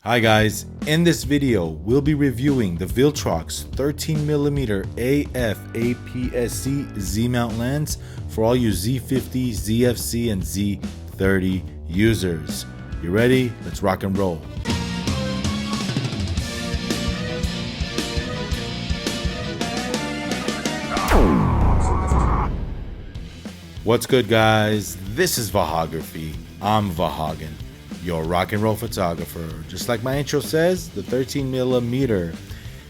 Hi guys, in this video we'll be reviewing the Viltrox 13mm AF APS-C Z-mount lens for all you Z50, ZFC, and Z30 users. You ready? Let's rock and roll. What's good guys? This is Vahagraphy. I'm Vahagan, your rock and roll photographer. Just like my intro says, the 13mm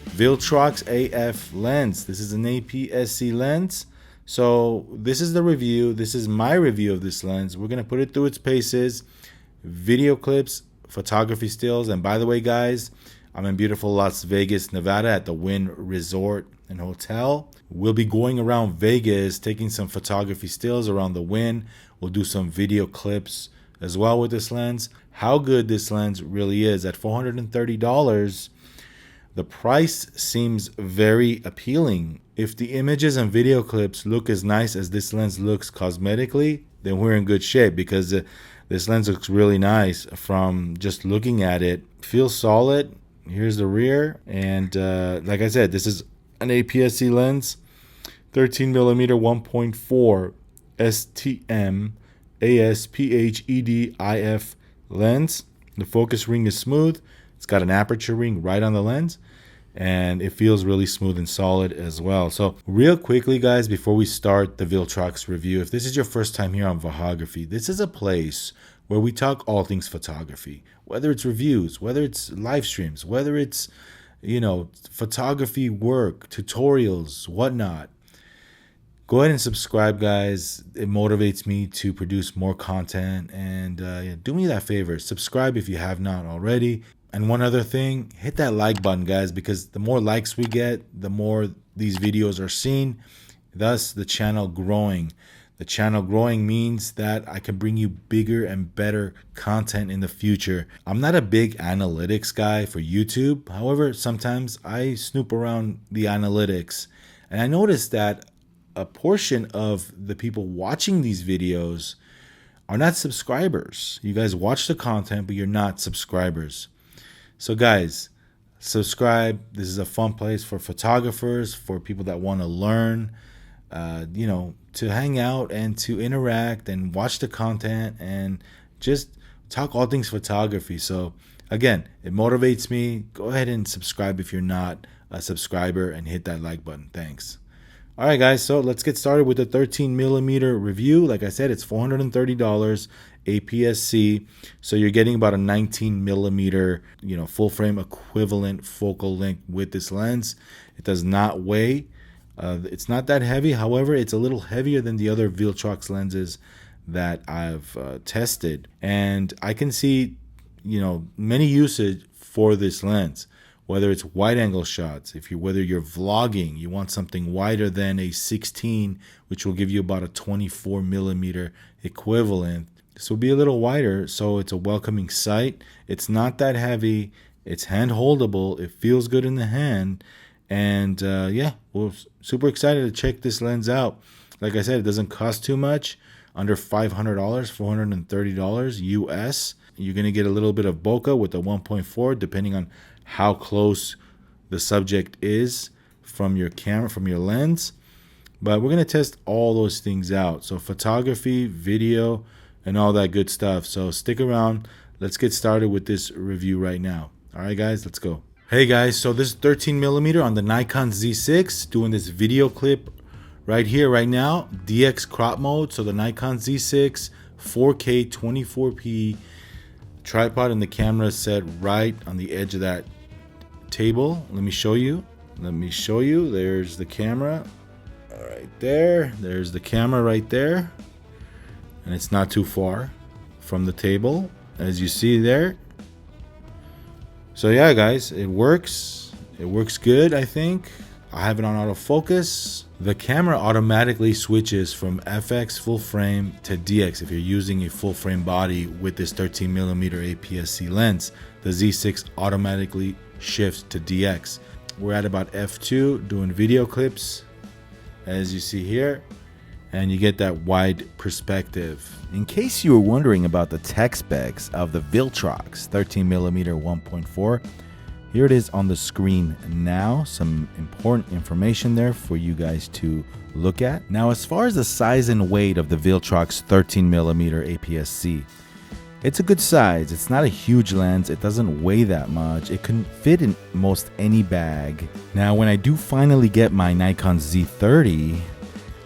Viltrox AF lens. This is an APS-C lens. So this is the review. This is my review of this lens. We're going to put it through its paces, video clips, photography stills. And by the way, guys, I'm in beautiful Las Vegas, Nevada at the Wynn Resort and Hotel. We'll be going around Vegas, taking some photography stills around the Wynn. We'll do some video clips as well with this lens. How good this lens really is. At $430, the price seems very appealing. If the images and video clips look as nice as this lens looks cosmetically, then we're in good shape, because this lens looks really nice from just looking at it. Feels solid. Here's the rear, and like I said, this is an APS-C lens, 13mm 1.4 STM ASPHEDIF lens. The focus ring is smooth. It's got an aperture ring right on the lens, and it feels really smooth and solid as well. So real quickly guys, before we start the Viltrox review, if this is your first time here on Vahagraphy, this is a place where we talk all things photography, whether it's reviews, whether it's live streams, whether it's, you know, photography work, tutorials, whatnot. Go ahead and subscribe, guys. It motivates me to produce more content. And do me that favor, subscribe if you have not already. And one other thing, hit that like button, guys, because the more likes we get, the more these videos are seen, thus the channel growing. The channel growing means that I can bring you bigger and better content in the future. I'm not a big analytics guy for YouTube. However, sometimes I snoop around the analytics, and I noticed that a portion of the people watching these videos are not subscribers. You guys watch the content, but you're not subscribers. So guys, subscribe. This is a fun place for photographers, for people that want to learn, you know, to hang out and to interact and watch the content and just talk all things photography. So again, it motivates me. Go ahead and subscribe if you're not a subscriber, and hit that like button. Thanks. All right, guys, so let's get started with the 13mm review. Like I said, it's $430 APS-C, so you're getting about a 19mm, you know, full frame equivalent focal length with this lens. It does not weigh. It's not that heavy. However, it's a little heavier than the other Viltrox lenses that I've tested, and I can see, you know, many usage for this lens. Whether it's wide angle shots, whether you're vlogging, you want something wider than a 16, which will give you about a 24mm equivalent. This will be a little wider, so it's a welcoming sight. It's not that heavy. It's hand holdable. It feels good in the hand. And yeah, we're super excited to check this lens out. Like I said, it doesn't cost too much, under $500, $430 US. You're going to get a little bit of bokeh with the 1.4, depending on how close the subject is from your camera, from your lens. But we're going to test all those things out. So photography, video, and all that good stuff. So stick around. Let's get started with this review right now. All right, guys, let's go. Hey guys, so this is 13mm on the Nikon Z6, doing this video clip right here, right now, DX crop mode. So the Nikon Z6, 4K 24p, tripod and the camera is set right on the edge of that table. Let me show you. There's the camera right there. There's the camera right there, and it's not too far from the table, as you see there. So yeah, guys, it works good. I think I have it on autofocus. The camera automatically switches from FX full frame to DX if you're using a full frame body with this 13mm APS-C lens. The Z6 automatically shifts to DX. We're at about f2 doing video clips, as you see here, and you get that wide perspective. In case you were wondering about the tech specs of the Viltrox 13mm 1.4, here it is on the screen now. Some important information there for you guys to look at. Now, as far as the size and weight of the Viltrox 13mm APS-C, it's a good size. It's not a huge lens. It doesn't weigh that much. It can fit in most any bag. Now, when I do finally get my Nikon Z30,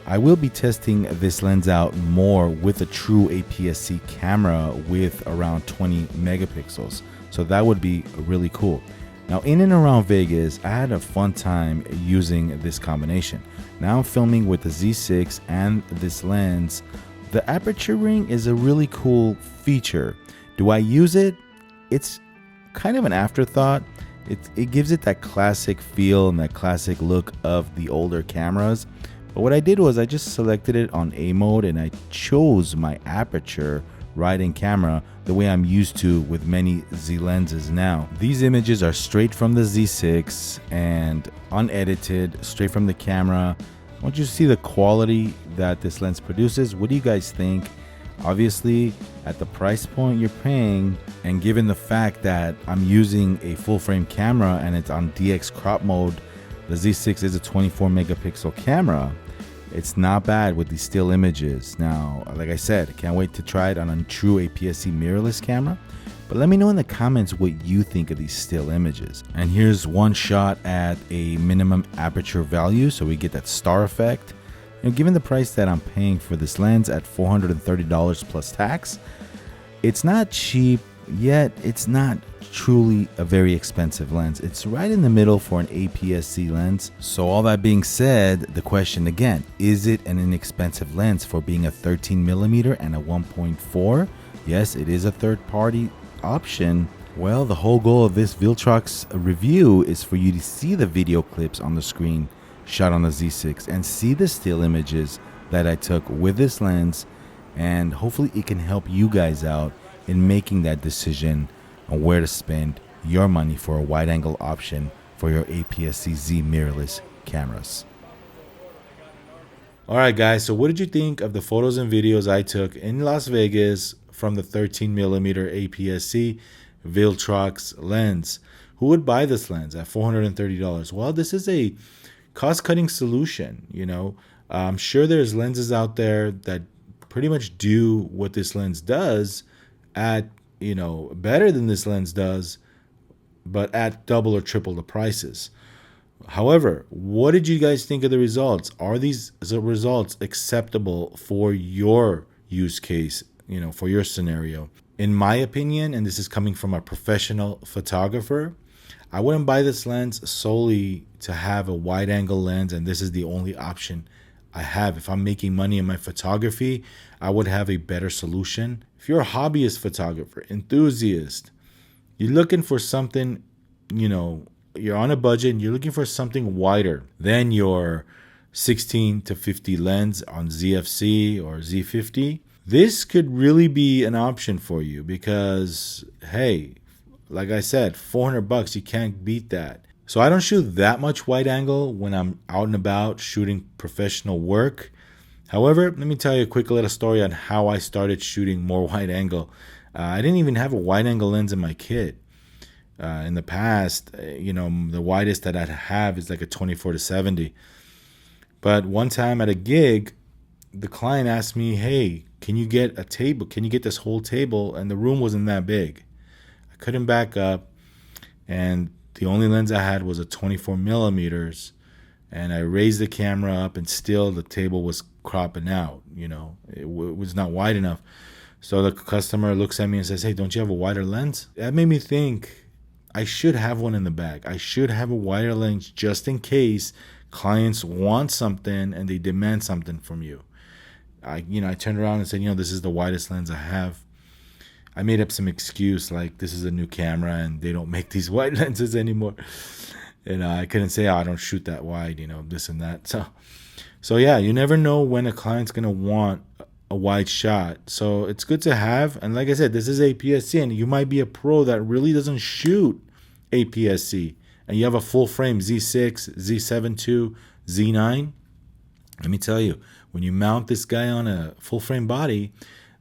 I will be testing this lens out more with a true APS-C camera with around 20 megapixels. So that would be really cool. Now, in and around Vegas, I had a fun time using this combination. Now I'm filming with the Z6 and this lens. The aperture ring is a really cool feature. Do I use it? It's kind of an afterthought. It gives it that classic feel and that classic look of the older cameras. But what I did was I just selected it on A mode and I chose my aperture right in camera the way I'm used to with many Z lenses now. These images are straight from the Z6 and unedited, straight from the camera. I want you to see the quality that this lens produces. What do you guys think? Obviously, at the price point you're paying, and given the fact that I'm using a full frame camera and it's on DX crop mode, the Z6 is a 24 megapixel camera. It's not bad with these still images. Now, like I said, I can't wait to try it on a true APS-C mirrorless camera. But let me know in the comments what you think of these still images. And here's one shot at a minimum aperture value, so we get that star effect. You know, given the price that I'm paying for this lens at $430 plus tax, it's not cheap, yet it's not truly a very expensive lens. It's right in the middle for an APS-C lens. So all that being said, the question again, is it an inexpensive lens for being a 13mm and a 1.4? Yes, it is a third-party option. Well, the whole goal of this Viltrox review is for you to see the video clips on the screen shot on the Z6 and see the still images that I took with this lens, and hopefully it can help you guys out in making that decision on where to spend your money for a wide angle option for your APS-C Z mirrorless cameras. All right, guys, so what did you think of the photos and videos I took in Las Vegas from the 13mm APS-C Viltrox lens? Who would buy this lens at $430? Well, this is a cost-cutting solution. You know, I'm sure there's lenses out there that pretty much do what this lens does at, you know, better than this lens does, but at double or triple the prices. However, what did you guys think of the results? Are these results acceptable for your use case, you know, for your scenario? In my opinion, and this is coming from a professional photographer, I wouldn't buy this lens solely to have a wide angle lens and this is the only option I have. If I'm making money in my photography, I would have a better solution. If you're a hobbyist photographer, enthusiast, you're looking for something, you know, you're on a budget and you're looking for something wider than your 16 to 50 lens on ZFC or Z50, this could really be an option for you because, hey, like I said, $400, you can't beat that. So I don't shoot that much wide angle when I'm out and about shooting professional work. However, let me tell you a quick little story on how I started shooting more wide angle. I didn't even have a wide angle lens in my kit. In the past, you know, the widest that I'd have is like a 24 to 70. But one time at a gig, the client asked me, hey, can you get a table? Can you get this whole table? And the room wasn't that big. I couldn't back up. And the only lens I had was a 24 millimeters. And I raised the camera up and still the table was cropping out. You know, it was not wide enough. So the customer looks at me and says, hey, don't you have a wider lens? That made me think I should have one in the bag. I should have a wider lens just in case clients want something and they demand something from you. I turned around and said, this is the widest lens I have. I made up some excuse like this is a new camera and they don't make these wide lenses anymore. And I couldn't say, I don't shoot that wide, this and that. So yeah, you never know when a client's going to want a wide shot. So it's good to have. And like I said, this is APS-C and you might be a pro that really doesn't shoot APS-C. And you have a full frame Z6, Z7 II, Z9. Let me tell you, when you mount this guy on a full frame body,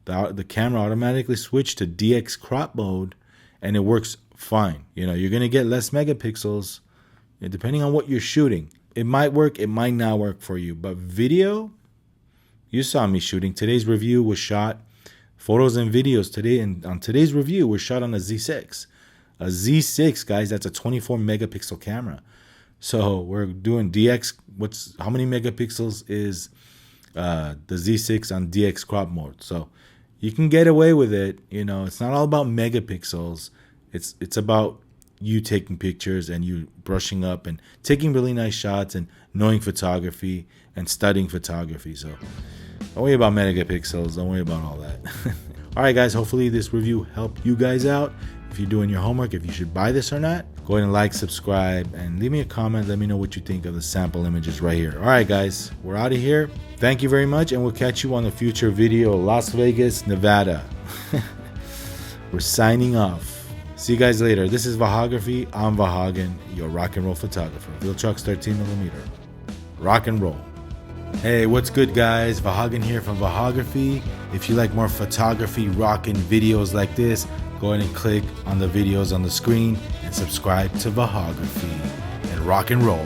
the camera automatically switched to DX crop mode, and it works fine. You're gonna get less megapixels, depending on what you're shooting. It might work, it might not work for you. But video, you saw me shooting. Today's review was shot, photos and videos today, and on today's review were shot on a Z6. A Z6, guys, that's a 24 megapixel camera. So we're doing DX. How many megapixels is the Z6 on DX crop mode? So you can get away with it. It's not all about megapixels. It's about you taking pictures and you brushing up and taking really nice shots and knowing photography and studying photography. So don't worry about megapixels. Don't worry about all that. All right, guys, hopefully this review helped you guys out. If you're doing your homework, if you should buy this or not, go ahead and like, subscribe, and leave me a comment. Let me know what you think of the sample images right here. All right, guys, we're out of here. Thank you very much, and we'll catch you on the future video, Las Vegas, Nevada. We're signing off. See you guys later. This is Vahagraphy. I'm Vahagan, your rock and roll photographer. Viltrox 13mm. Rock and roll. Hey, what's good, guys? Vahagan here from Vahagraphy. If you like more photography, rockin' videos like this, go ahead and click on the videos on the screen and subscribe to Vahagraphy and rock and roll.